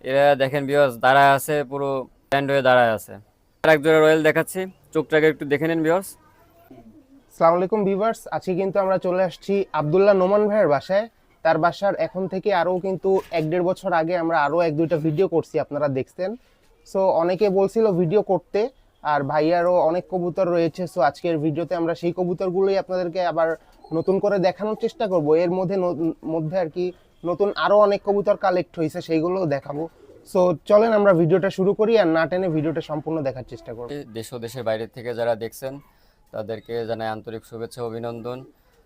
এরা দেখেন ভিউয়ার্স দাঁড়ায় আছে, পুরো ব্যান্ড হয়ে দাঁড়ায় আছে। আর এক জোড়া রয়্যাল দেখাচ্ছি, চোখটাকে একটু দেখে নিন ভিউয়ার্স। আসসালামু আলাইকুম ভিউয়ার্স, আজকে কিন্তু আমরা চলে আসছি আব্দুল্লাহ নোমান ভাইয়ের বাসায়। তার বাসার এখন থেকে আরও কিন্তু 1-1.5 বছর আগে আমরা আরও 1-2টা ভিডিও করছি, আপনারা দেখছেন। সো অনেকে বলছিল ভিডিও করতে, আর ভাইয়ারও অনেক কবুতর রয়েছে। সো আজকের ভিডিওতে আমরা সেই কবুতরগুলোই আপনাদেরকে আবার নতুন করে দেখানোর চেষ্টা করব। এর মধ্যে আর কি নতুন আরও অনেক কবুতর কালেক্ট হয়েছে, সেইগুলোও দেখাবো। সো চলেন আমরা ভিডিওটা শুরু করি, আর না টেনে ভিডিওটা সম্পূর্ণ দেখার চেষ্টা করব। দেশ ও দেশের বাইরে থেকে যারা দেখছেন তাদেরকে জানাই আন্তরিক শুভেচ্ছা, অভিনন্দন।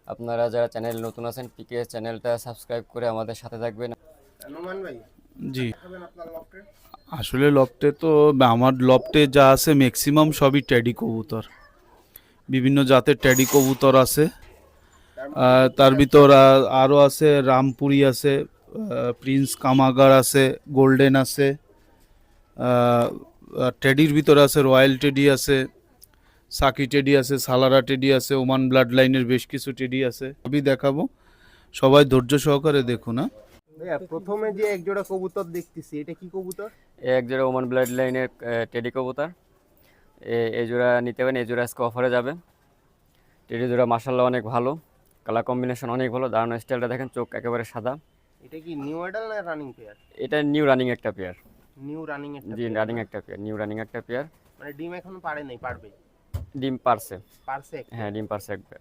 আপনারা যারা চ্যানেল নতুন আছেন, পিকে চ্যানেলটা সাবস্ক্রাইব করে আমাদের সাথে থাকবেন। নোমান ভাই, জি, দেখাবেন আপনার লফটে? আসলে লফটে তো আমার লফটে যা আছে ম্যাক্সিমাম সবই ট্যাডি কবুতর, বিভিন্ন জাতের ট্যাডি কবুতর আছে। তার ভিতর আরও আছে রামপুরি আছে, প্রিন্স কামাগার আছে, গোল্ডেন আছে, টেডির ভিতর আছে রয়্যাল টেডি আছে, সাকি টেডি আছে, সালারা টেডি আছে, ওমান ব্লাড লাইনের বেশ কিছু টেডি আছে। সবই দেখাবো, সবাই ধৈর্য সহকারে দেখুন। ভাইয়া, প্রথমে যে এক জোড়া কবুতর দেখতেছি, এটা কি কবুতর? এক জোড়া ওমান ব্লাড লাইনের টেডি কবুতর, এই জোড়া নিতে পারেন। এই জোড়া আজকে অফারে যাবে। টেডি জোড়া মাশাআল্লাহ অনেক ভালো, কালার কম্বিনেশন অনেক ভালো, দাঁড়ানো স্টাইলটা দেখেন, চোখ একেবারে সাদা। এটা কি নিউ অ্যাডাল না রানিং পেয়ার? এটা নিউ রানিং একটা পেয়ার। নিউ রানিং একটা জি, পেয়ার, রানিং একটা পেয়ার, নিউ রানিং একটা পেয়ার। মানে ডিম এখনো পারে নাই, পারবে? ডিম পারছে, পারছে একটা? হ্যাঁ ডিম পারছে একবার।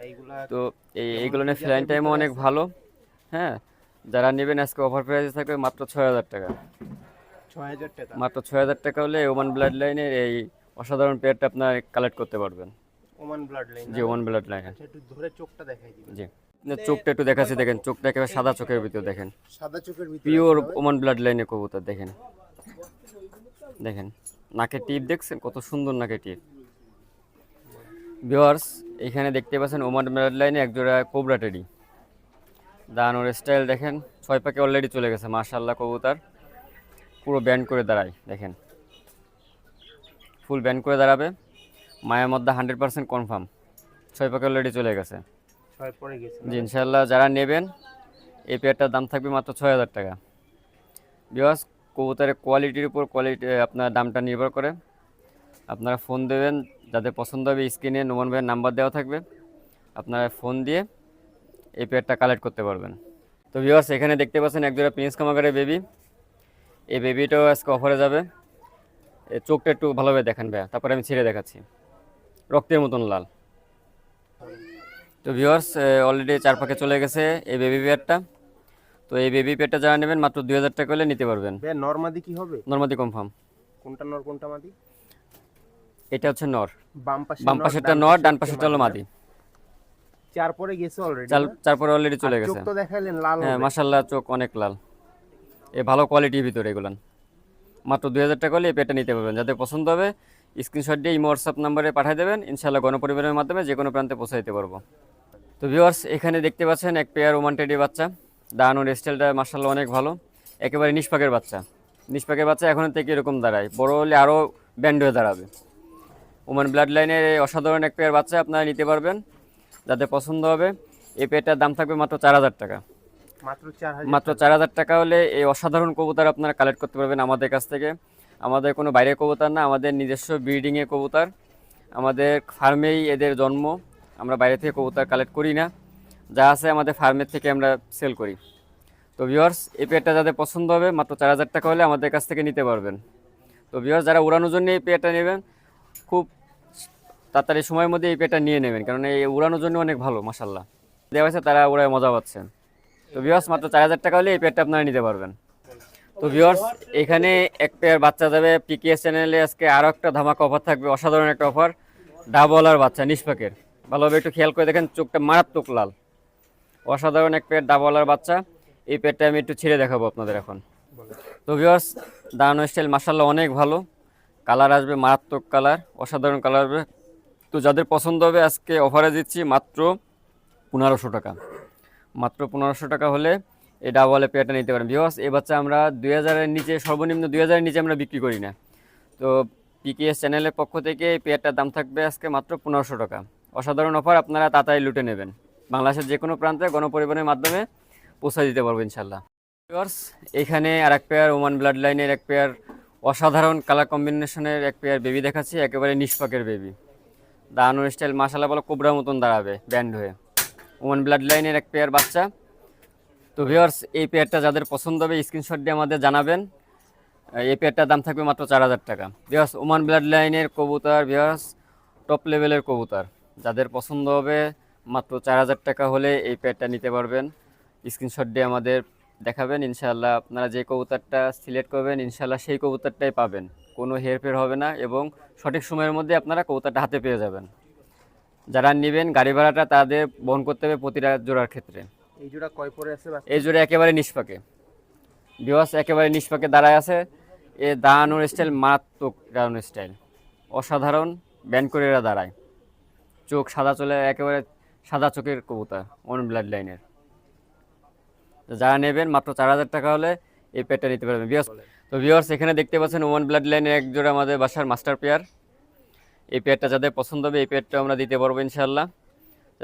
এইগুলা তো যেমন এইগুলো নিয়ে জাতের ফ্লাইং টাইমও ভিতরে অনেক আছে। ভালো। হ্যাঁ, যারা নেবেন আজকে অফার প্রাইসে থাকবে মাত্র 6,000 টাকা। 6000 টাকা? মাত্র 6,000 টাকা হলে ওমান ব্লাড লাইনের এই অসাধারণ পেয়ারটা আপনার কালেক্ট করতে পারবেন। Oman blood line? জি, ওমান ব্লাড লাইনের। আচ্ছা, একটু ধরে চোখটা দেখাই দিবেন। জি, আপনার চোখটা একটু দেখাচ্ছি, দেখেন চোখটা একেবারে সাদা চোখের ভিতর, দেখেন সাদা চোখের ভিতরে পিওর আছে না ভাই? ওমান ব্লাড লাইনের কবুতর। দেখেন দেখেন নাকের টিপ দেখছেন, কত সুন্দর নাকের টিপ। ভিউয়ার্স, এখানে দেখতে পাচ্ছেন ওমান ব্লাড লাইনে একজোড়া কোবরা টেডি। দাঁড়ানোর স্টাইল দেখেন, 6 পাকে অলরেডি চলে গেছে মাশাআল্লাহ। কবুতর পুরো ব্যান্ড করে দাঁড়ায়, দেখেন ফুল ব্যান্ড করে দাঁড়াবে। মায়ের মধ্যে 100% কনফার্ম, 6 পাকে অলরেডি চলে গেছে। ছয় পড়ে গেছে না? জি ইনশাআল্লাহ, যারা নেবেন এই পেয়ারটার দাম থাকবে মাত্র 6,000 টাকা। বিকজ কবুতরের কোয়ালিটির উপর আপনার দামটা নির্ভর করে। আপনারা ফোন দেবেন, যাদের পছন্দ হবে স্ক্রিনে নোমান ভাইয়ের নাম্বার দেওয়া থাকবে, আপনারা ফোন দিয়ে এই পেয়ারটা কালেক্ট করতে পারবেন। তো ভিউয়ার্স, এখানে দেখতে পাচ্ছেন একজোড়া প্রিন্স কামাগারের বেবি। এই বেবিটাও আজকে অফারে যাবে। এই চোখটা একটু ভালোভাবে দেখেন ভাইয়া, তারপরে আমি ছেড়ে দেখাচ্ছি, রক্তের মতন লাল। তো ভিউয়ার্স, অলরেডি 4 পাকে চলে গেছে এই বেবি পেয়ারটা। তো এই বেবি পেয়ারটা যারা নেবেন মাত্র 2,000 টাকা হলে নিতে পারবেন। ভাই, নরমাদি কি হবে? নর্মাদি কনফার্ম। কোনটা নর কোনটা মাদি? এটা হচ্ছে নর, বাম পাশে বাম নর, পাশেরটা ডান নর, পাশে ডান হচ্ছে পাশেরটা হলো মাদি। চার পরে গেছে অলরেডি? চার পরে অলরেডি চলে গেছে। চোখ তো দেখাইলেন লাল হ্যাঁ হবে। মাশাআল্লাহ, চোখ অনেক লাল, এ ভালো কোয়ালিটির ভিতরে এগুলান। মাত্র 2,000 টাকা হলে এই পেয়ারটা নিতে পারবেন। যাদের পছন্দ হবে স্ক্রিনশট দিয়ে ইমো হোয়াটসঅ্যাপ নাম্বারে পাঠিয়ে দেবেন, ইনশাআল্লাহ গণপরিবহনের মাধ্যমে যে কোনো প্রান্তে পৌঁছে দিতে পারবো। তো ভিউয়ার্স, এখানে দেখতে পাচ্ছেন এক পেয়ার ওমান টেডি বাচ্চা। দাঁড়ানোর স্টাইলটা মাশাআল্লাহ অনেক ভালো, একেবারে নিষ্পাকের বাচ্চা। নিষ্পাকের বাচ্চা এখন থেকে এরকম দাঁড়ায়, বড় হলে আরও ব্যান্ড হয়ে দাঁড়াবে। ওমান ব্লাড লাইনের এই অসাধারণ এক পেয়ার বাচ্চা আপনারা নিতে পারবেন। যাদের পছন্দ হবে এই পেয়ারটার দাম থাকবে মাত্র 4,000 টাকা। মাত্র 4000? মাত্র 4,000 টাকা হলে এই অসাধারণ কবুতর আপনারা কালেক্ট করতে পারবেন আমাদের কাছ থেকে। আমাদের কোনো বাইরের কবুতর না, আমাদের নিজস্ব ব্রিডিংয়ের কবুতর, আমাদের ফার্মেই এদের জন্ম। আমরা বাইরে থেকে কবুতর কালেক্ট করি না, যা আছে আমাদের ফার্মের থেকে আমরা সেল করি। তো ভিউয়ার্স, এই পেয়ারটা যাদের পছন্দ হবে মাত্র 4,000 টাকা হলে আমাদের কাছ থেকে নিতে পারবেন। তো ভিউয়ার্স, যারা উড়ানোর জন্য এই পেয়ারটা নেবেন, খুব তাড়াতাড়ি সময়ের মধ্যে এই পেয়ারটা নিয়ে নেবেন, কারণ এই উড়ানোর জন্য অনেক ভালো মাশাআল্লাহ। দেওয়া হয়েছে, তারা উড়ায় মজা পাচ্ছে। তো ভিউয়ার্স, মাত্র 4,000 টাকা হলে এই পেয়ারটা আপনারা নিতে পারবেন। তো ভিউয়ার্স, এখানে এক পেয়ার বাচ্চা যাবে পিকেএস চ্যানেলে। আজকে আরও একটা ধামাকা অফার থাকবে, অসাধারণ একটা অফার। ডাবলার বাচ্চা নিষ্পাকের, ভালোভাবে একটু খেয়াল করে দেখেন, চোখটা মারাত্মক লাল, অসাধারণ এক পেয়ার ডাবলার বাচ্চা। এই পেয়ারটা আমি একটু ছেড়ে দেখাবো আপনাদের এখন। তো ভিউয়ার্স, দাঁড়ানো স্টাইল মাশাআল্লাহ অনেক ভালো, কালার আসবে মারাত্মক কালার, অসাধারণ কালার আসবে। তো যাদের পছন্দ হবে আজকে অফারে দিচ্ছি মাত্র 1500 টাকা। মাত্র 1500 টাকা হলে এই ডাবলে পেয়ারটা নিতে পারেন। ভিউয়ার্স, এই বাচ্চা আমরা 2,000-এর নিচে, সর্বনিম্ন 2,000-এর নিচে আমরা বিক্রি করি না। তো পিকেএস চ্যানেলের পক্ষ থেকে এই পেয়ারটার দাম থাকবে আজকে মাত্র 1500 টাকা। অসাধারণ অফার, আপনারা তাড়াতাড়ি লুটে নেবেন। বাংলাদেশের যে কোনো প্রান্তে গণপরিবহনের মাধ্যমে পৌঁছে দিতে পারবো ইনশাল্লাহ। ভিউয়ার্স, এখানে আর এক পেয়ার ওমান ব্লাড লাইনের এক পেয়ার অসাধারণ কালার কম্বিনেশনের এক পেয়ার বেবি দেখাচ্ছি, একেবারে নিষ্পাকের বেবি। দাঁড়ানোর স্টাইল মাশাআল্লাহ বলো কোবরার মতন দাঁড়াবে ব্যান্ড হয়ে। ওমান ব্লাড লাইনের এক পেয়ার বাচ্চা। তো ভিউয়ার্স, এই পেয়ারটা যাদের পছন্দ হবে স্ক্রিনশট দিয়ে আমাদের জানাবেন। এই পেয়ারটার দাম থাকবে মাত্র 4000 টাকা। ভিউয়ার্স, ওমান ব্লাড লাইনের কবুতর, ভিউয়ার্স টপ লেভেলের কবুতর, যাদের পছন্দ হবে মাত্র 4000 টাকা হলে এই পেয়ারটা নিতে পারবেন। স্ক্রিনশট দিয়ে আমাদের দেখাবেন, ইনশাআল্লাহ আপনারা যে কবুতরটা সিলেক্ট করবেন ইনশাআল্লাহ সেই কবুতরটাই পাবেন, কোনো হেরফের হবে না এবং সঠিক সময়ের মধ্যে আপনারা কবুতরটা হাতে পেয়ে যাবেন। যারা নেবেন গাড়ি ভাড়াটা তাদের বহন করতে হবে প্রতিটা জোড়ার ক্ষেত্রে। এই জোড়া কয় পরে আছে? এই জোড়া একেবারে নিষ্পাকে, ভিউয়ার্স একেবারে নিষ্পাকে দাঁড়ায় আছে। এ দাঁড়ানোর স্টাইল মারাত্মক, দাঁড়ানোর স্টাইল অসাধারণ, ব্যান্ড করে এরা দাঁড়ায়, চোখ সাদা চলে, একেবারে সাদা চোখের কবুতর ওমান ব্লাড লাইনের। যারা নেবেন মাত্র 4000 টাকা হলে এই পেয়ারটা নিতে পারবেন। তো ভিউয়ার্স, এখানে দেখতে পাচ্ছেন ওমান ব্লাড লাইনের এক জোড়া আমাদের বাসার মাস্টার পেয়ার। এই পেয়ারটা যাদের পছন্দ হবে এই পেয়ারটা আমরা দিতে পারবো ইনশাআল্লাহ।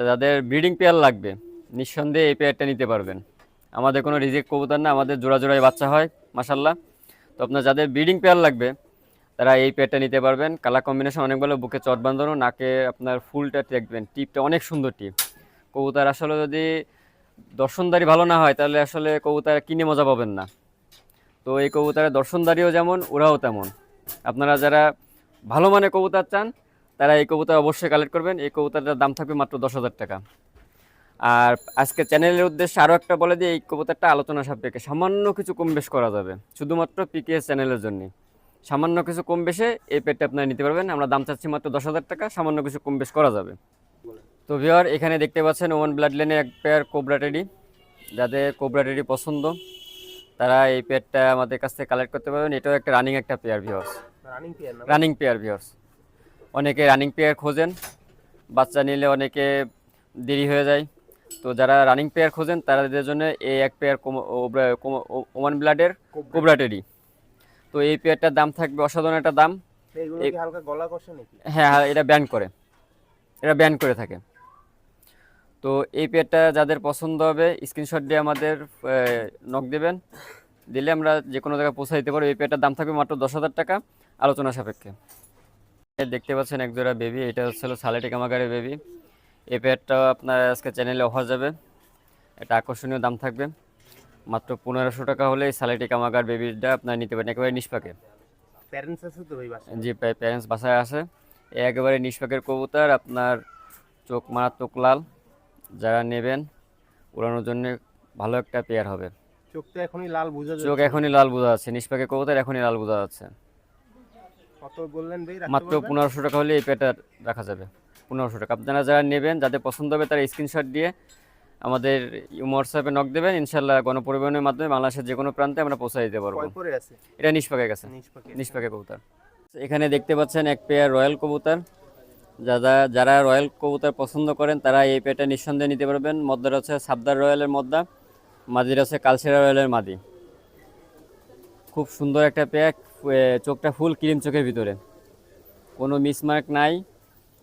যাদের ব্রিডিং পেয়ার লাগবে নিঃসন্দেহে এই পেয়ারটা নিতে পারবেন। আমাদের কোনো রিজেক্ট কবুতর না, আমাদের জোড়া জোড়াই বাচ্চা হয় মাশাআল্লাহ। তো আপনার যাদের ব্রিডিং পেয়ার লাগবে তারা এই পেয়ারটা নিতে পারবেন। কালার কম্বিনেশন অনেক ভালো, বুকে চট বাঁধানো, নাকে আপনার ফুলটা দেখবেন, টিপটা অনেক সুন্দর টিপ। কবুতর আসলে যদি দর্শনদারি ভালো না হয় তাহলে আসলে কবুতর কিনে মজা পাবেন না। তো এই কবুতরের দর্শনদারিও যেমন ওরাও তেমন। আপনারা যারা ভালো মানের কবুতর চান তারা এই কবুতর অবশ্যই কালেক্ট করবেন। এই কবুতরটার দাম থাকবে মাত্র 10,000 টাকা। আর আজকে চ্যানেলের উদ্দেশ্যে আরও একটা বলে দিই, এই কবুতরটা আলোচনা সাপেক্ষে সামান্য কিছু কম বেশ করা যাবে, শুধুমাত্র পিকেএস চ্যানেলের জন্য। সামান্য কিছু কম বেশে এই পেটটা আপনারা নিতে পারবেন। আমরা দাম চাচ্ছি মাত্র 10,000 টাকা, সামান্য কিছু কম বেশ করা যাবে। তো ভিউয়ার, এখানে দেখতে পাচ্ছেন ওমান ব্লাড লাইনের এক পেয়ার কোবরা টেডি। যাদের কোবরা টেডি পছন্দ তারা এই পেয়ারটা আমাদের কাছ থেকে কালেক্ট করতে পারবেন। এটাও একটা রানিং একটা pair viewers, running pair viewers. অনেকে রানিং পেয়ার খোঁজেন, বাচ্চা নিলে অনেকে দেরি হয়ে যায়। তো যারা রানিং পেয়ার খোঁজেন তাদের জন্য এই এক পেয়ার ওমান ব্লাডের কোবরা টেডি। তো এই পেয়ারটার দাম থাকবে অসাধারণ একটা দাম। হালকা গলা কষে নাকি? হ্যাঁ হ্যাঁ, এটা ব্যান করে, এটা ব্যান করে থাকে। তো এই পেয়ারটা যাদের পছন্দ হবে স্ক্রিনশট দিয়ে আমাদের নক দেবেন, দিলে আমরা যে কোনো জায়গায় পৌঁছে দিতে পারবো। এই পেয়ারটার দাম থাকবে মাত্র 10,000 টাকা, আলোচনা সাপেক্ষে। দেখতে পাচ্ছেন এক জোড়া বেবি, এটা হচ্ছে সালেটি কামাগারের বেবি। এই পেয়ারটাও আপনার আজকে চ্যানেলে অফার যাবে, এটা আকর্ষণীয় দাম থাকবে মাত্র 1500 টাকা হলে এই সালেটি কামাগার বেবিটা আপনার নিতে পারেন, একেবারে নিষ্পাকে। প্যারেন্টস আছে তো ভাই বাসায়? জি, প্যারেন্টস বাসায় আছে। একেবারে নিষ্পাকের কবুতর, আপনার চোখ মারাত্মক লাল। যারা নেবেন উড়ানোর জন্য ভালো একটা পেয়ার হবে। চোখ তো এখনই লাল বোঝা যাচ্ছে। চোখ এখনই লাল বোঝা যাচ্ছে, নিষ্পাকের কবুতর এখনই লাল বোঝা যাচ্ছে। কত বললেন ভাই? মাত্র 1500 টাকা হলে এই পেয়ারটা রাখা যাবে, 1500 টাকা। আপনারা যারা নেবেন যাদের পছন্দ হবে তারা স্ক্রিনশট দিয়ে আমাদের হোয়াটসঅ্যাপে নক দেবেন, ইনশাল্লাহ গণপরিবহনের মাধ্যমে বাংলাদেশের যে কোনো প্রান্তে আমরা পৌঁছে দিতে পারবো। এটা নিষ্পাকের কাছে, নিষ্পাকের কবুতর। এখানে দেখতে পাচ্ছেন এক পেয়ার রয়্যাল কবুতর। যারা রয়্যাল কবুতর পছন্দ করেন তারা এই পেয়ারটা নিঃসন্দেহে নিতে পারবেন। মদ্দার হচ্ছে সাবদার রয়্যালের মদ্দা, মাদির হচ্ছে কালসেরা রয়্যালের মাদি। খুব সুন্দর একটা পেয়ার, চোখটা ফুল ক্রিম চোখের ভিতরে, কোনো মিসমার্ক নাই।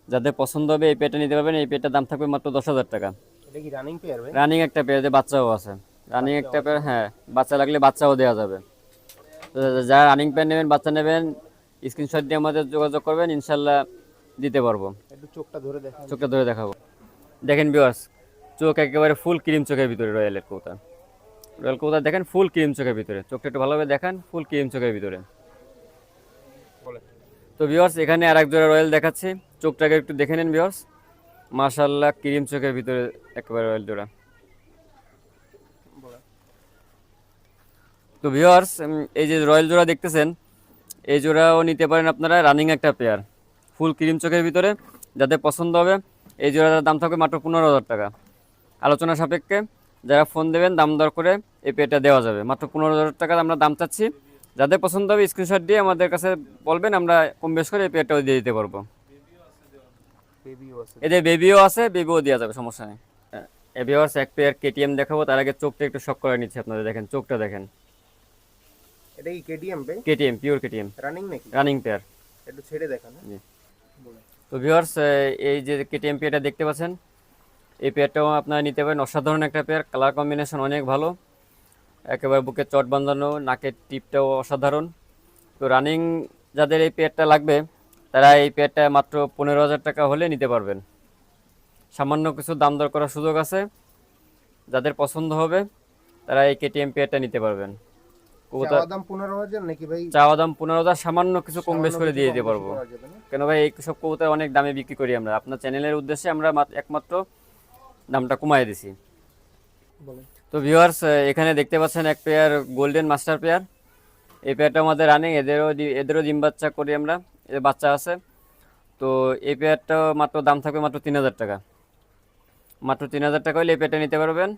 যাদের পছন্দ হবে এই পেয়ারটা নিতে পারবেন। এই পেয়ারটার দাম থাকবে মাত্র 10,000 টাকা। এটা কি রানিং পেয়ার ভাই? রানিং একটা পেয়ার, যে বাচ্চাও আছে। রানিং একটা পেয়ার, হ্যাঁ, বাচ্চা লাগলে বাচ্চাও দেওয়া যাবে। তো যারা রানিং পেয়ার নেবেন, বাচ্চা নেবেন, স্ক্রিনশট দিয়ে আমাদের যোগাযোগ করবেন, ইনশাল্লাহ দিতে পারবো। একটু চোখটা ধরে দেখান। চোখটা ধরে দেখাবো। দেখেন ভিউয়ার্স, চোখ একেবারে ফুল ক্রিম চোখের ভিতরে রয়্যালের কবুতর। রয়্যাল কবুতর দেখেন ফুল ক্রিম চোখের ভিতরে, চোখটা একটু ভালোভাবে দেখান, ফুল ক্রিম চোখের ভিতরে। তো ভিউয়ার্স, এখানে আর এক জোড়া রয়্যাল দেখাচ্ছি, চোখটাকে একটু দেখে নেন ভিউয়ার্স। মাশাআল্লাহ, ক্রিম চোখের ভিতরে একেবারে রয়্যাল জোড়া। তো ভিউয়ার্স, এই যে রয়্যাল জোড়া দেখতেছেন, এই জোড়াও নিতে পারেন আপনারা, রানিং একটা পেয়ার, ফুল ক্রিম চোখের ভিতরে। যাদের পছন্দ হবে এই জোড়াটার দাম থাকবে মাত্র 15,000 টাকা, আলোচনা সাপেক্ষে। যারা ফোন দেবেন দাম দর করে এই পেয়ারটা দেওয়া যাবে, মাত্র 15,000 টাকা আমরা দাম চাচ্ছি। যাদের পছন্দ হবে স্ক্রিনশট দিয়ে আমাদের কাছে বলবেন, আমরা কম বেশ করে এই পেয়ারটাও দিয়ে দিতে পারবো। এদের বেবিও আছে, বেবিও দেওয়া যাবে, সমস্যা নেই। ভিউয়ার্স, এক পেয়ার কেটিএম দেখাবো, তার আগে চোখটা একটু শক করে নিচ্ছি আপনাদের। দেখেন চোখটা দেখেন, এটা কি কেটিএম ভাই? কেটিএম, পিওর কেটিএম, রানিং নাকি? Running pair. একটু ছেড়ে দেখান। জি। তো ভিউয়ার্স, এই যে কেটিএম পেয়ারটা দেখতে পাচ্ছেন, এই পেয়ারটাও আপনারা নিতে পারেন। অসাধারণ একটা পেয়ার, কালার কম্বিনেশন অনেক ভালো। একেবারে বুকে চট বাঁধানো, নাকের টিপটাও অসাধারণ। তো রানিং যাদের এই পেয়ারটা লাগবে তারা এই পেয়ারটা মাত্র 15,000 টাকা হলে নিতে পারবেন। সামান্য কিছু দাম দর করার সুযোগ আছে, যাদের পছন্দ হবে তারা এই কেটিএম পেয়ারটা নিতে পারবেন। কবুতর চাওয়া দাম 15,000 নাকি ভাই? চাওয়া দাম 15,000, সামান্য কিছু কম বেশ সামান্য করে কিছু দিয়ে কম দিতে বেশি পারবো। করা যাবে না? কেন ভাই এই সব কবুতর অনেক দামে বিক্রি করি আমরা, আপনার চ্যানেলের উদ্দেশ্যে আমরা একমাত্র দামটা কমায় দিছি। বলেন। তো ভিউয়ার্স, এখানে দেখতে পাচ্ছেন এক পেয়ার গোল্ডেন মাস্টার পেয়ার। এই পেয়ারটা আমাদের রানিং, এদেরও ডিম বাচ্চা করি আমরা, এদের বাচ্চা আছে। তো এই পেয়ারটা মাত্র দাম থাকবে মাত্র 3,000 টাকা। মাত্র 3,000 টাকা হলে এই পেয়ারটা নিতে পারবেন,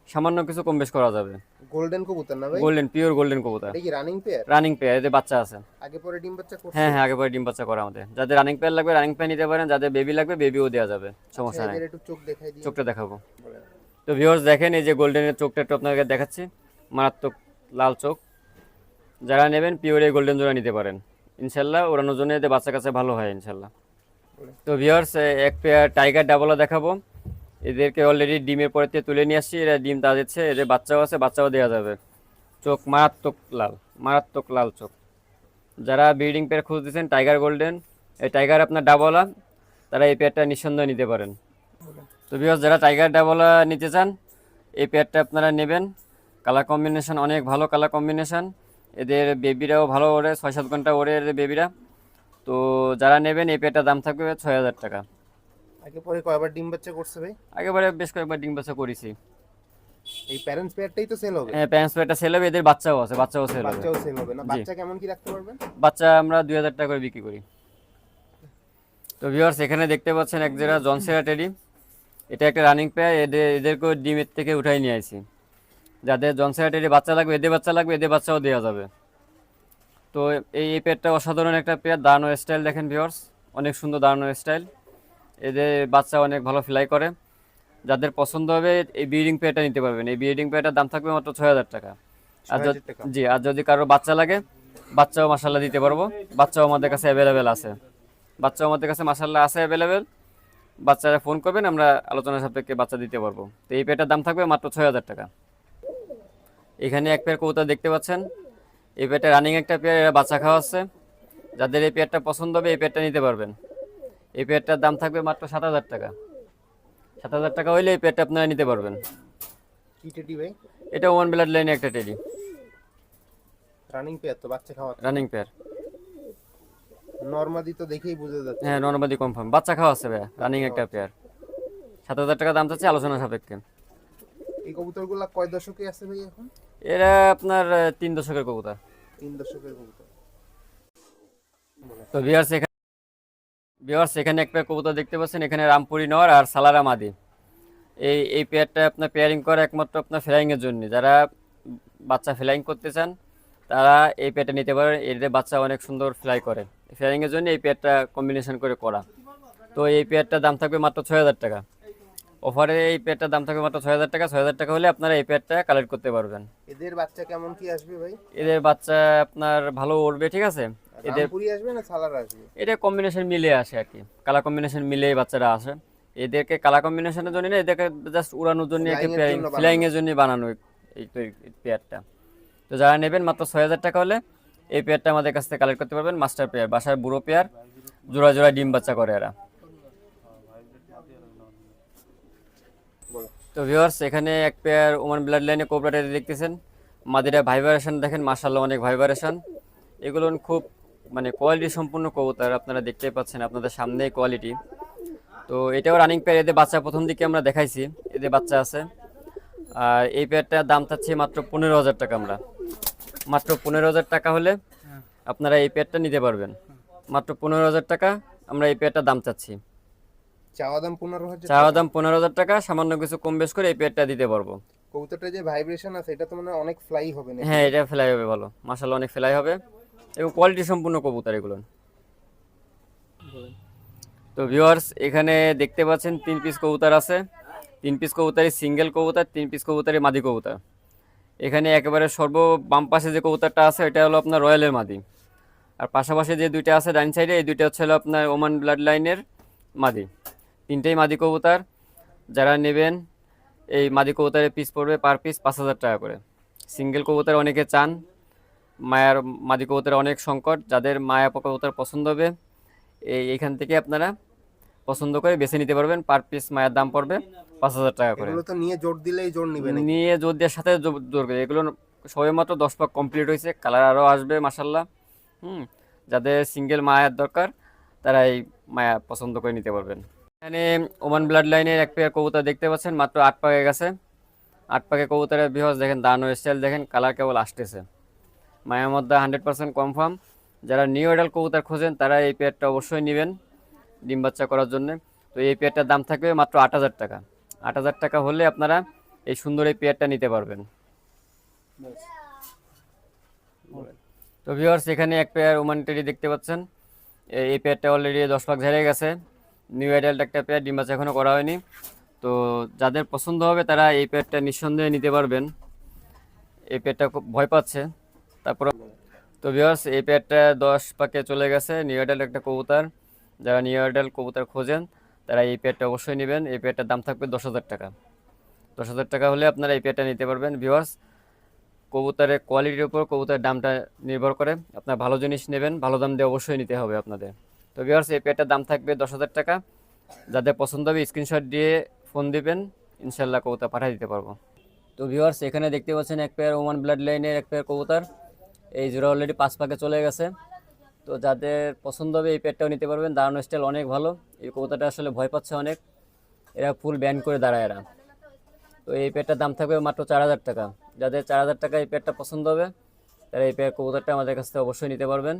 সামান্য কিছু কম বেশ করা যাবে। গোল্ডেন কবুতর না ভাই? গোল্ডেন, পিওর গোল্ডেন কবুতর, এটা কি রানিং পেয়ার? রানিং পেয়ার, এদের বাচ্চা আছে। আগে পরে ডিম বাচ্চা করছে? হ্যাঁ হ্যাঁ, আগে পরে ডিম বাচ্চা করা আমাদের। যাদের রানিং পেয়ার লাগবে রানিং পেয়ার নিতে পারেন, যাদের বেবি লাগবে বেবিও দেওয়া যাবে, সমস্যা আচ্ছা, নেই। এদের একটু চোখ দেখাই দিই। চোখটা দেখাবো। বলেন। তো ভিউয়ার্স দেখেন, এই যে গোল্ডেনের চোখটা একটু আপনাকে দেখাচ্ছি, মারাত্মক লাল চোখ। যারা নেবেন পিওর এই গোল্ডেন জোড়া নিতে পারেন, ইনশাল্লাহ ওড়ানোর জন্য এদের বাচ্চা কাছে ভালো হয় ইনশাল্লাহ। তো ভিউয়ার্স, এক পেয়ার টাইগার ডাবলা দেখাবো। এদেরকে অলরেডি ডিমের পরে থেকে তুলে নিয়ে আসছি, এরা ডিম তা দিচ্ছে, এদের বাচ্চাও আছে, বাচ্চাও দেওয়া যাবে। চোখ মারাত্মক লাল, মারাত্মক লাল চোখ। যারা ব্রিডিং পেয়ার খুঁজতেছেন টাইগার গোল্ডেন, এই টাইগার আপনার ডাবলা, তারা এই পেয়ারটা নিঃসন্দেহে নিতে পারেন। তো ভিউয়ার্স, যারা টাইগার ডাবলা নিতে চান এই পেয়ারটা আপনারা নেবেন। কালার কম্বিনেশন অনেক ভালো, কালার কম্বিনেশন। এদের বেবিরাও ভালো ওড়ে, 6-7 ঘন্টা ওড়ে এদের বেবিরা। তো যারা নেবেন এই পেয়ারটার দাম থাকবে 6,000 টাকা। আগে পরে কয়বার ডিম বাচ্চা করছে ভাই? আগেবারে বেশ কয়েকবার ডিম বাচ্চা করেছি। এই প্যারেন্টস পেয়ারটাই তো সেল হবে? হ্যাঁ, প্যান্টস পেয়ারটা সেল হবে, এদের বাচ্চাও আছে, বাচ্চাও সেল হবে। বাচ্চাও সেল হবে না? জি। বাচ্চা কেমন কি রাখতে পারবেন? বাচ্চা আমরা 2,000 টাকা করে বিক্রি করি। তো ভিউয়ার্স, এখানে দেখতে পাচ্ছেন এক জোড়া জনসেরা টেডি। এটা একটা রানিং পেয়ার, এদেরকেও ডিমের থেকে উঠাই নিয়ে আসি। যাদের জনসেরা টেডি বাচ্চা লাগবে, এদের বাচ্চা লাগবে, এদের বাচ্চাও দেওয়া যাবে। তো এই পেয়ারটা অসাধারণ একটা পেয়ার। দাঁড়ানোর স্টাইল দেখেন ভিউয়ার্স, অনেক সুন্দর দাঁড়ানোর স্টাইল। এদের বাচ্চা অনেক ভালো ফ্লাই করে। যাদের পছন্দ হবে এই ব্রিডিং পেয়ারটা নিতে পারবেন। এই ব্রিডিং পেয়ারটার দাম থাকবে মাত্র 6,000 টাকা। আর 6,000 টাকা? জি, আর যদি কারো বাচ্চা লাগে বাচ্চাও মাসাল্লাহ দিতে পারবো, বাচ্চাও আমাদের কাছে অ্যাভেলেবেল আছে। বাচ্চাও আমাদের কাছে মাসাল্লাহ আছে অ্যাভেলেবেল। বাচ্চারা ফোন করবেন, আমরা আলোচনা সাপেক্ষে বাচ্চা দিতে পারবো। তো এই পেয়ারটার দাম থাকবে মাত্র 6,000 টাকা। এখানে এক পেয়ার কবুতর দেখতে পাচ্ছেন, এই পেয়ারটা রানিং একটা পেয়ার, এরা বাচ্চা খাওয়াচ্ছে। যাদের এই পেয়ারটা পছন্দ হবে এই পেয়ারটা নিতে পারবেন। এই পেয়ারটার দাম থাকবে মাত্র 7,000 টাকা। 7,000 টাকা হইলে এই পেয়ারটা আপনারা নিতে পারবেন। কি টেডি ভাই? এটা ওয়ান ব্লাড লাইনে একটা টেডি, রানিং পেয়ার তো, বাচ্চা খাওয়া? Running pair. নরমাদি তো দেখেই বোঝা যাচ্ছে। হ্যাঁ, নর্মাদি কনফার্ম, বাচ্চা খাওয়া আছে ভাইয়া, রানিং একটা পেয়ার। 7,000 টাকা দাম চাচ্ছে, আলোচনা সাপেক্ষে। এই কবুতরগুলা কয় দশকে আছে ভাই এখন? এরা আপনার 3 দশকের কবুতর। 3 দশকের কবুতর। তো ভিউয়ার্স এখানে এক পেয়ার কবুতর দেখতে পাচ্ছেন, এখানে রামপুরি নর আর সালারা মাদি। এই পেয়ারটা আপনার পেয়ারিং করে একমাত্র আপনার ফ্লাইংয়ের জন্য। যারা বাচ্চা ফ্লাইং করতে চান তারা এই পেয়ারটা নিতে পারেন। এদের বাচ্চা অনেক সুন্দর ফ্লাই করে, ফ্লাইংয়ের জন্য এই পেয়ারটা কম্বিনেশন করে করা। তো এই পেয়ারটার দাম থাকবে মাত্র 6,000 টাকা। অফারে এই পেয়ারটার দাম থাকবে মাত্র 6,000 টাকা। 6,000 টাকা হলে আপনারা এই পেয়ারটা কালেক্ট করতে পারবেন। এদের বাচ্চা কেমন কি আসবে ভাই? এদের বাচ্চা আপনার ভালো উড়বে, ঠিক আছে। এদের রামপুরি আসবে না সালার আসবে? এটা কম্বিনেশন মিলে আসে আর কি, কালার কম্বিনেশন মিলেই বাচ্চারা আসে। এদেরকে কালার কম্বিনেশনের জন্য না, এদেরকে জাস্ট উড়ানোর জন্য, একটা ফ্লাইং এর জন্য বানানো এই পেয়ারটা। তো যারা নেবেন মাত্র 6,000 টাকা হলে এই পেয়ারটা আমাদের কাছ থেকে কালেক্ট করতে পারবেন। মাস্টার পেয়ার, বাসার বুড়ো পেয়ার, জোড়া জোড়া ডিম বাচ্চা করে এরা। তো ভিউয়ার্স, এখানে এক পেয়ার ওমান ব্লাড লাইনে কোবরাটা দেখতেছেন। মাদিরা ভাইব্রেশন দেখেন, মাশাআল্লাহ অনেক ভাইব্রেশন। এগুলো খুব মানে কোয়ালিটি সম্পূর্ণ কবুতর, আপনারা দেখতেই পাচ্ছেন আপনাদের সামনেই কোয়ালিটি। তো এটাও রানিং পেয়ার, এদের বাচ্চা প্রথম দিকে আমরা দেখাইছি, এদের বাচ্চা আছে। আর এই পেয়ারটার দাম চাচ্ছি মাত্র 15,000 টাকা। আমরা মাত্র 15,000 টাকা হলে আপনারা এই পেয়ারটা নিতে পারবেন। মাত্র 15,000 টাকা আমরা এই পেয়ারটার দাম চাচ্ছি। চাওয়া দাম 15,000? চাওয়া দাম 15,000 টাকা, সামান্য কিছু কম বেশ করে এই পেয়ারটা দিতে পারবো। কবুতরটা যে ভাইব্রেশন আছে এটা তো মানে অনেক ফ্লাই হবে না? হ্যাঁ, এটা ফ্লাই হবে ভালো, মাশাআল্লাহ অনেক ফ্লাই হবে এবং কোয়ালিটি সম্পূর্ণ কবুতর এগুলো। তো ভিউয়ার্স, এখানে দেখতে পাচ্ছেন 3 পিস কবুতর আছে। 3 পিস কবুতরই সিঙ্গেল কবুতর, 3 পিস কবুতরই মাদি কবুতর। এখানে একেবারে বাম পাশে যে কবুতরটা আছে এটা হলো আপনার রয়্যালের মাদি। আর পাশাপাশি যে দুইটা আছে ডাইন সাইডে, এই দুইটা হচ্ছে হলো আপনার ওমান ব্লাড লাইনের মাদি। 3টেই মাদি কবুতর। যারা নেবেন এই মাদি কবুতরের পিস পড়বে পার পিস 5,000 টাকা করে। সিঙ্গেল কবুতর অনেকে চান, মাদি কবুতরের অনেক সংকট, যাদের মায়া কবুতর পছন্দ হবে এইখান থেকে আপনারা পছন্দ করে বেছে নিতে পারবেন। পার পিস মায়ের দাম পড়বে 5,000 টাকা করে। এগুলো তো নিয়ে জোর দিলেই জোর নিবে নাকি? নিয়ে জোর দেওয়ার সাথে জোর করে, এগুলো সবে মাত্র 10 পাক কমপ্লিট হয়েছে, কালার আরও আসবে মাসাল্লাহ। যাদের সিঙ্গেল মায়ের দরকার তারা এই মায়া পছন্দ করে নিতে পারবেন। এখানে ওমান ব্লাড লাইনের এক পেয়ার কবুতর দেখতে পাচ্ছেন, মাত্র 8 পাকে গেছে। 8 পাকে কবুতরের বিহজ দেখেন, দানো স্টাইল দেখেন, কালার কেবল আসতেছে। মায়ার মধ্যে 100% কনফার্ম। যারা নিউ এডাল কবুতর খোঁজেন তারা এই পেয়ারটা অবশ্যই নেবেন ডিম বাচ্চা করার জন্য। তো এই পেয়ারটার দাম থাকবে মাত্র 8,000 টাকা। 8,000 টাকা হলে আপনারা এই সুন্দর এই পেয়ারটা নিতে পারবেন। তো ভিউয়ার্স, এখানে এক পেয়ার ওমান টেডি দেখতে পাচ্ছেন। এই পেয়ারটা অলরেডি 10 পাক ঝেড়ে গেছে। নিউ অ্যাডাল্ট একটা পেয়ার, ডিম বাচ্চা এখনও করা হয়নি। তো যাদের পছন্দ হবে তারা এই পেয়ারটা নিঃসন্দেহে নিতে পারবেন। এই পেয়ারটা খুব ভয় পাচ্ছে। তারপর তো ভিউয়ার্স, এই পেয়ারটা 10 পাকে চলে গেছে, নিউ অ্যাডাল্ট একটা কবুতর। যারা নিউ অ্যাডাল্ট কবুতর খোঁজেন তারা এই পেয়ারটা অবশ্যই নেবেন। এই পেয়ারটার দাম থাকবে 10,000 টাকা। 10,000 টাকা হলে আপনারা এই পেয়ারটা নিতে পারবেন। ভিউয়ার্স, কবুতরের কোয়ালিটির উপর কবুতরের দামটা নির্ভর করে। আপনার ভালো জিনিস নেবেন, ভালো দাম দিয়ে অবশ্যই নিতে হবে আপনাদের। তো ভিউয়ার্স, এই পেয়ারটার দাম থাকবে 10,000 টাকা। যাদের পছন্দ হবে স্ক্রিনশট দিয়ে ফোন দিবেন, ইনশাল্লাহ কবুতর পাঠিয়ে দিতে পারবো। তো ভিউয়ার্স, এখানে দেখতে পাচ্ছেন এক পেয়ার ওমান ব্লাড লাইনের এক পেয়ার কবুতর। এই জোড়া অলরেডি 5 পাকে চলে গেছে। তো যাদের পছন্দ হবে এই পেয়ারটাও নিতে পারবেন। দাঁড়ানো স্টাইল অনেক ভালো। এই কবুতরটা আসলে ভয় পাচ্ছে অনেক, এরা ফুল ব্যান্ড করে দাঁড়ায় এরা। তো এই পেয়ারটার দাম থাকবে মাত্র 4,000 টাকা। যাদের 4,000 টাকা এই পেয়ারটা পছন্দ হবে তারা এই পেয়ার কবুতরটা আমাদের কাছ থেকে অবশ্যই নিতে পারবেন।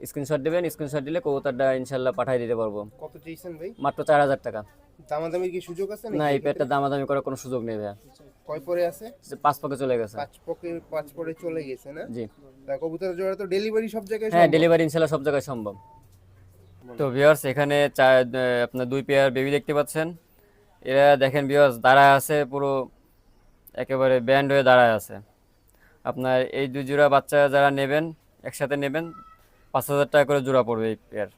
স্ক্রিনশট দেবেন, স্ক্রিনশট দিলে কবুতরটা ইনশাল্লাহ পাঠিয়ে দিতে পারবো। কত চেয়েছেন ভাই? মাত্র 4,000 টাকা। দামাদামির কি সুযোগ আছে না, এই পেয়ারটা দামাদামি করার কোনো সুযোগ নেই ভাইয়া। কয় পরে আছে? 5 পাকে চলে গেছে। 5 পরে চলে গেছে না? জি তা কবুতরের জোড়া তো ডেলিভারি সব জায়গায় হ্যাঁ, সম্ভব? ডেলিভারি ইনশাল্লাহ সব জায়গায় সম্ভব। তো ভিউয়ার্স, এখানে আপনার 2 পেয়ার বেবি দেখতে পাচ্ছেন। এরা দেখেন ভিউয়ার্স, দাঁড়ায় আছে পুরো একেবারে ব্যান্ড হয়ে দাঁড়ায় আছে। আপনার এই 2 জোড়া বাচ্চা যারা নেবেন, একসাথে নেবেন, 5,000 টাকা করে জোড়া পড়বে এই পেয়ার।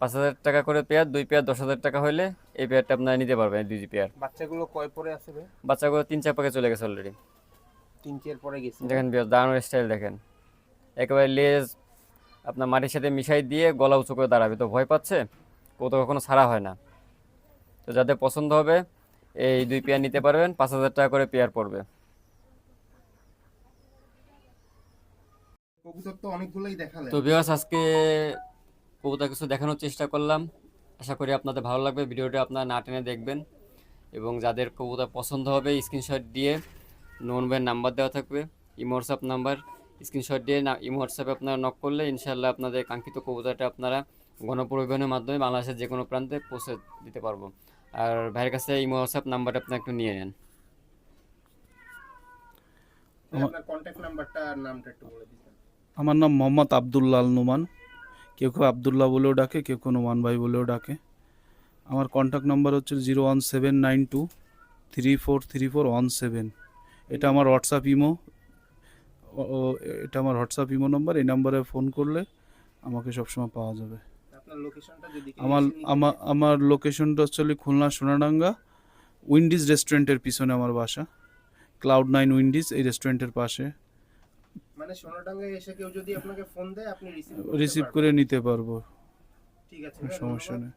5,000 টাকা করে পেয়ার, 2 পেয়ার 10,000 টাকা হলে এই পেয়ারটা আপনারা নিতে পারবেন। 2 পেয়ার বাচ্চাগুলো কয় পরে আছে ভাই? বাচ্চাগুলো 3-4 পাকে চলে গেছে অলরেডি। 3-4 পরে গেছে। দেখেন ভিউয়ার্স, দাঁড়ানোর স্টাইল দেখেন, একেবারে লেজ আপনার মাটির সাথে মিশাই দিয়ে গলা উঁচু করে দাঁড়াবে। তো ভয় পাচ্ছে, কত কখনো ছাড়া হয় না। তো যাদের পছন্দ হবে এই 2 পেয়ার নিতে পারবেন। 5,000 টাকা করে পেয়ার পড়বে। কবুতর তো অনেকগুলোই দেখালেন। তো ভিউয়ার্স, আজকে কবুতর কিছু দেখানোর চেষ্টা করলাম। আশা করি আপনাদের ভালো লাগবে। ভিডিওটা আপনারা না টেনে দেখবেন, এবং যাদের কবুতর পছন্দ হবে স্ক্রিনশট দিয়ে, নোমান ভাইয়ের নাম্বার দেওয়া থাকবে, ইমো হোয়াটসঅ্যাপ নাম্বার, স্ক্রিনশট দিয়ে ইমো হোয়াটসঅ্যাপে আপনারা নক করলে ইনশাআল্লাহ আপনাদের কাঙ্ক্ষিত কবুতরটা আপনারা গণপরিবহনের মাধ্যমে বাংলাদেশের যে কোনো প্রান্তে পৌঁছে দিতে পারবো। আর ভাইয়ের কাছে ইমো হোয়াটসঅ্যাপ নাম্বারটা আপনারা একটু নিয়ে নেন। আপনার কন্টাক্ট নাম্বারটা আর নামটা একটু বলে দিবেন। আমার নাম মোহাম্মদ আব্দুল্লাহ আল নোমান। কেউ কেউ আবদুল্লাহ বলেও ডাকে, কেউ কেউ নোমান ভাই বলেও ডাকে। আমার কন্ট্যাক্ট নাম্বার হচ্ছে 01792343417। এটা আমার হোয়াটসঅ্যাপ ইমো, এটা আমার হোয়াটসঅ্যাপ ইমো নাম্বার। এই নাম্বারে ফোন করলে আমাকে সবসময় পাওয়া যাবে। আপনার লোকেশনটা যদি আমার লোকেশনটা হচ্ছে খুলনা সোনাডাঙ্গা, উইন্ডিজ রেস্টুরেন্টের পিছনে আমার বাসা। Cloud9 উইন্ডিজ, এই রেস্টুরেন্টের পাশে। মানে সোনাডাঙ্গায় এসে কেউ যদি আপনাকে ফোন দেয় আপনি রিসিভ করে নিতে পারবো, ঠিক আছে, সমস্যা নেই।